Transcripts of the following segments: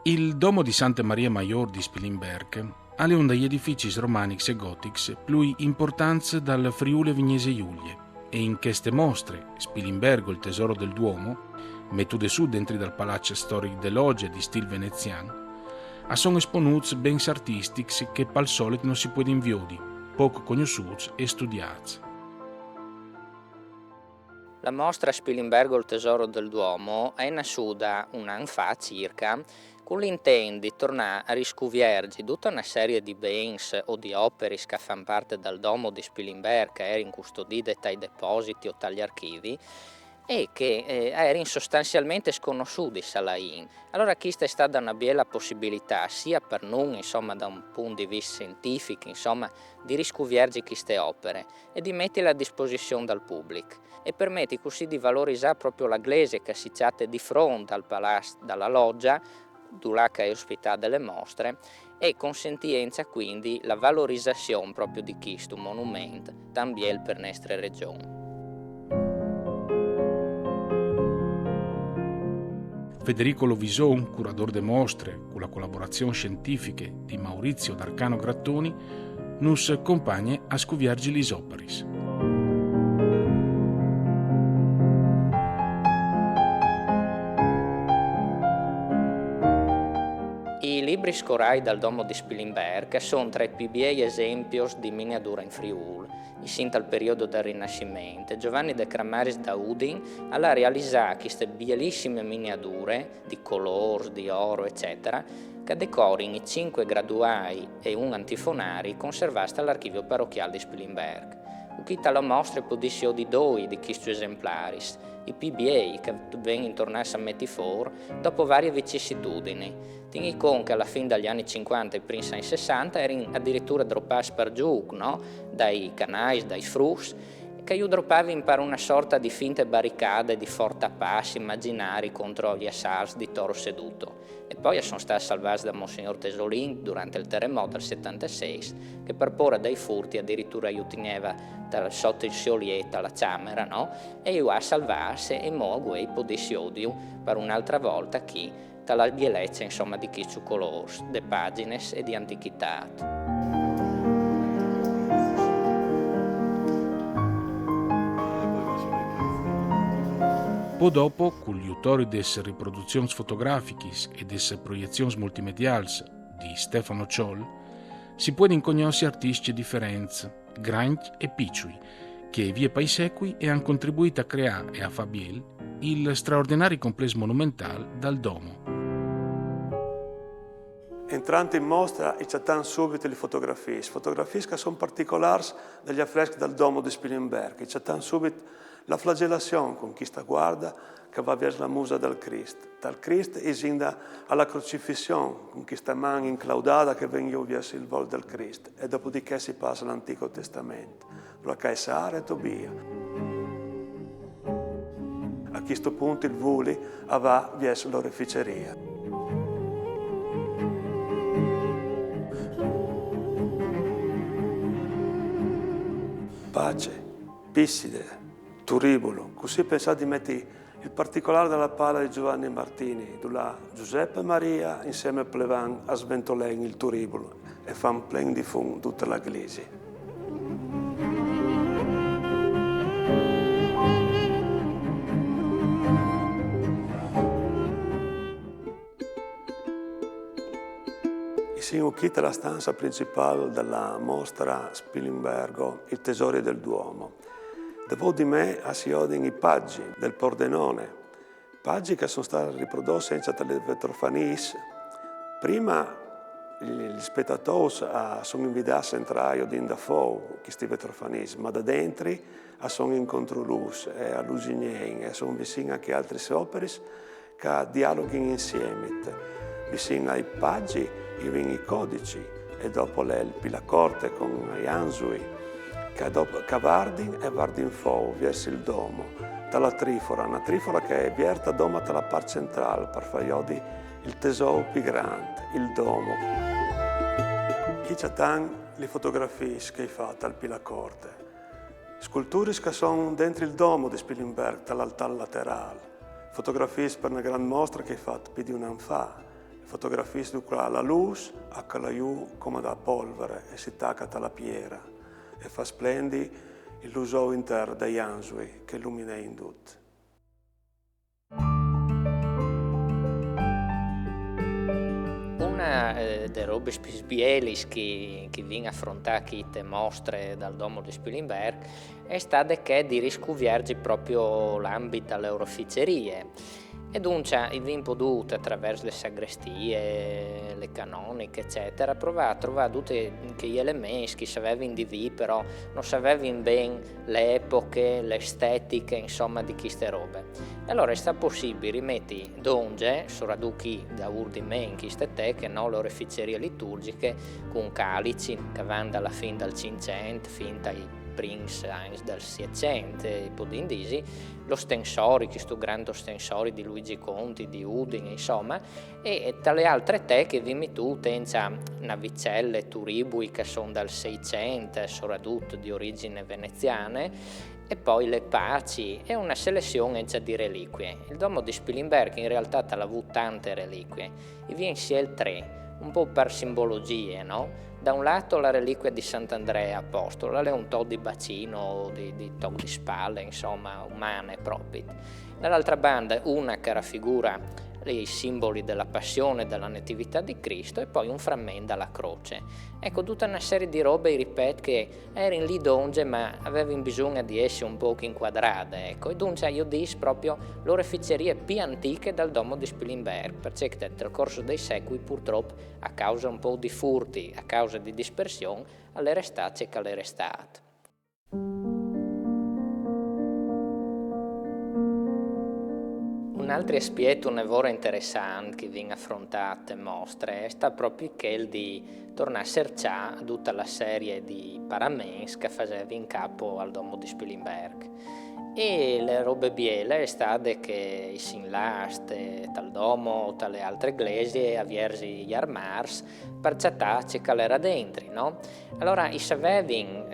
Il domo di Santa Maria Maior di Spilimberg è uno degli edifici romanici e gotici più importanti dal Friuli Vignese Giulie e in queste mostre, Spilimbergo, il tesoro del Duomo, mettude su dentro dal palazzo storico dell'Oggia di stile veneziano, sono esponuti ben artistici che pal solito non si può inviodi, poco conosciuti e studiati. La mostra Spilimbergo, il tesoro del Duomo, è nasciuta un anno fa circa con l'intento di tornare a riscuviergi tutta una serie di beni o di opere che fanno parte del domo di Spilimberg, che erano incustodite dai depositi o dagli archivi, e che erano sostanzialmente sconosciuti salain. Allora questa è stata una bella possibilità sia per noi, insomma, da un punto di vista scientifico, insomma, di riscuviergi queste opere e di metterle a disposizione del pubblico e permette così di valorizzare proprio la glese che si chiama di fronte al palazzo dalla loggia, dove è ospitata delle mostre, e consentienza quindi la valorizzazione proprio di questo monumento, también per le nostre regioni. Federico Lovison, curatore de mostre, con la collaborazione scientifica di Maurizio D'Arcano Grattoni, nos accompagna a scoviargi le operis. I libri scorai dal domo di Spilimberg sono tra i più bei esempi di miniatura in Friuli, sin dal periodo del Rinascimento. Giovanni de Cramaris da Udin ha realizzato queste bellissime miniature di colori, di oro, eccetera, che decorano i 5 graduai e un antifonari conservati all'archivio parrocchiale di Spilimberg. Ukita la mostra podisce di due di questi esemplari, i PBA che vengono tornati a metti fuori dopo varie vicissitudini. Tieni conto che alla fine degli anni 50 e primi anni 60 erano addirittura droppati per giù, no? Dai canais, dai frus, che io droppavi per una sorta di finte barricate di fortapassi immaginari contro gli assals di Toro Seduto. E poi sono stati salvati da Monsignor Tesolin durante il terremoto del 76, che per porre dei furti addirittura io teneva sotto il solietto alla camera, no? E io a salvarsi e mo guai podissi odio per un'altra volta chi dalla bellezza, insomma, di chi colors, de pagine e di antichità. Poi dopo, con gli autori delle riproduzioni fotografiche e delle proiezioni multimediali di Stefano Ciol, si può conoscere artisti differenti, grandi e piccoli, che via paesecui e hanno contribuito a creare e a fare bene il straordinario complesso monumentale dal Domo. Entrando in mostra, c'è subito le fotografie che sono particolari dagli affreschi del Domo di Spilimberg. C'è subito la flagellazione con chi sta guarda che va verso la musa del Cristo. Dal Cristo e sinda alla crocifissione con chi sta mano inclaudata che vengono verso il vol del Cristo. E dopodiché si passa all'Antico Testamento, tra Caesare e Tobia. A questo punto il voli va verso l'oreficeria. Pace, Pisside, Turibolo, così pensate di mettere il particolare della pala di Giovanni Martini, dove Giuseppe e Maria insieme plevan a sventolen il Turibolo e fan plen di fun tutta la glisi. Siamo qui la stanza principale della mostra Spilimbergo, i tesori del Duomo. Dopo di me si odono i paggi del Pordenone, paggi che sono stati riprodotti senza le vetrofanis. Prima gli spettatori sono invitati a entrare da fuori questi vetrofanis, ma da dentro sono in controlus e a Lusignen e sono vicini anche altre opere che dialogano insieme. Vicino ai paggi i codici e dopo il pilacorte con gli ansui che vardin e vardin fuori verso il domo dalla trifora, una trifora che è aperta domo dalla parte centrale per fare il tesoro più grande, il domo. Qui c'è le fotografie che hai fatto al pilacorte, sculture che sono dentro il domo di Spilimberg dall'altare laterale, fotografie per una grande mostra che hai fatto più di un anno fa. Fotografie su qua la luce, a calaiù come da polvere e si tacca alla piera e fa splendi il luso inter degli ansui che illumina in tutto. Una delle robe più sbielis che viene affrontata in te mostre dal Domo di Spilimberg è stata che di riscuviergi proprio l'ambito delle oreficerie. E dunque il potuto attraverso le sagrestie, le canoniche, eccetera, provare a trovare tutti gli elementi che sapevano di vi, però non sapevano bene le epoche, le estetiche, insomma, di queste robe. E allora è stato possibile rimetti donge, soprattutto da urdime in queste teche, no, le oreficerie liturgiche, con calici che vanno dalla fine del Cinquecento fino ai Prince del Seicento, i podindisi, lo stensori, questo grande stensori di Luigi Conti, di Udine, insomma, e tra le altre te che vi tu tenza navicelle, turibui che sono dal Seicento, soprattutto di origine veneziane, e poi le paci e una selezione di reliquie. Il Domo di Spilimberg in realtà ha avuto tante reliquie, e vi insieme tre, un po' per simbologie, no? Da un lato la reliquia di Sant'Andrea Apostolo, è un tocco di bacino, di tocco di spalle, insomma, umane proprio. Dall'altra banda una che raffigura i simboli della passione e della natività di Cristo e poi un frammento alla croce. Ecco, tutta una serie di robe, ripeto, che erano lì donge ma avevano bisogno di essere un po' inquadrate, ecco. E dunque io dis proprio le oreficerie più antiche dal Domo di Spilimberg, perché nel corso dei secoli purtroppo a causa un po' di furti, a causa di dispersione, alle restate che alle restate. Un altro aspetto interessante che viene affrontato in mostre è stato proprio quello di tornare a cercare tutta la serie di paraments che faceva in capo al Domo di Spilimberg. E le robe biele è state che i sinlaste, tal domo, dalle altre eglesi, avviersi gli armars, per ciatarci che era dentro, no? Allora, i savevin,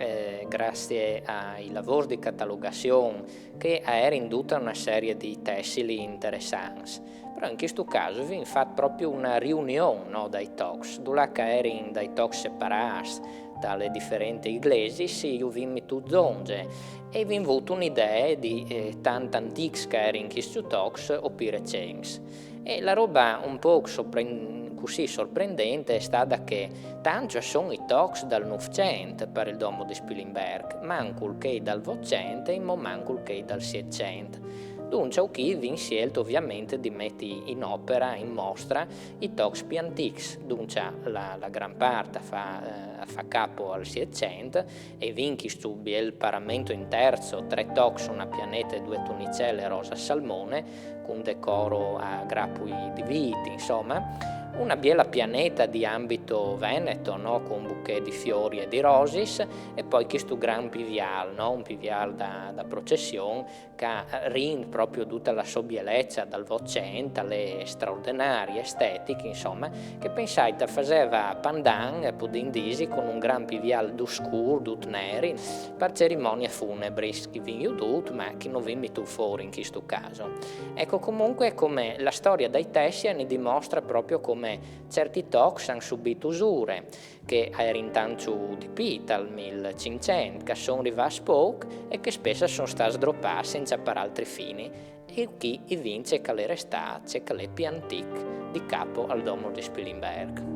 grazie ai lavori di catalogazione, che erano tutta una serie di tessili interessanti. Però in questo caso vi fatto proprio una riunione, no, dai talks, dove erano dai talks separati dalle differenti eglesi, si vi tu zonge e vi avuto un'idea di tanti antichi che erano in questi talks oppure change. E la roba un po' così sorprendente è stata che tanto sono i talks dal Novecento per il Domo di Spilimberg, manco che dal Vocente e manco che dal Seicento. Dunque, qui vi scelto ovviamente di mettere in opera, in mostra, i talks più antichi. Dunque, la gran parte fa capo al Seicento e vinchi studia il paramento in terzo, 3 talks, una pianeta e 2 tunicelle rosa salmone, con decoro a grappoli di viti, insomma. Una biela pianeta di ambito veneto, no? Con un bouquet di fiori e di rosis, e poi questo gran pivial, no? Un pivial da processione che rende proprio tutta la sua bellezza dal Vocente alle straordinarie estetiche, insomma, che pensate faceva pandan e podindisi con un gran pivial d'oscuro, d'ut neri, per cerimonie funebri che vi udut, ma che non vi metto fuori in questo caso. Ecco, comunque come la storia dai Tessia ne dimostra proprio come certi talks hanno subito usure che erano tanto di pita al 1500, che sono arrivati poco e che spesso sono stati sdroppati senza per altri fini, e chi vince che le restate, che le più antiche di capo al Domo di Spilimberg.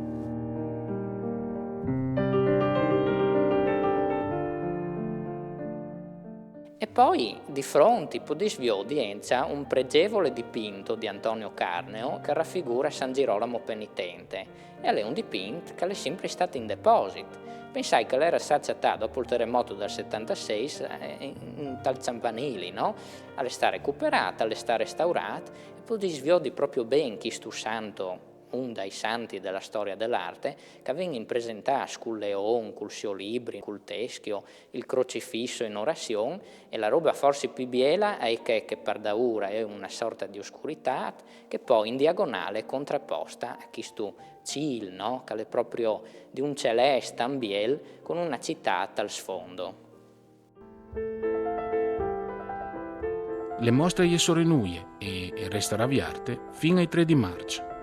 E poi di fronte di svio di Enza un pregevole dipinto di Antonio Carneo che raffigura San Girolamo penitente, e è un dipinto che è sempre stato in deposito. Pensai che l'era sacciata dopo il terremoto del 76 in tal Zampanili, no? All'esta recuperata, all'esta restaurata, e poi di svio di proprio ben chi stu santo, un dai santi della storia dell'arte, che viene presentato col leone, col suo libro, col teschio, il crocifisso in orazione, e la roba forse più biela è che per daura è una sorta di oscurità, che poi in diagonale è contrapposta a questo ciel, no? Che è proprio di un celeste ambiel con una città al sfondo. Le mostre gli sono nuie e resterà avviate fino ai 3 di marzo.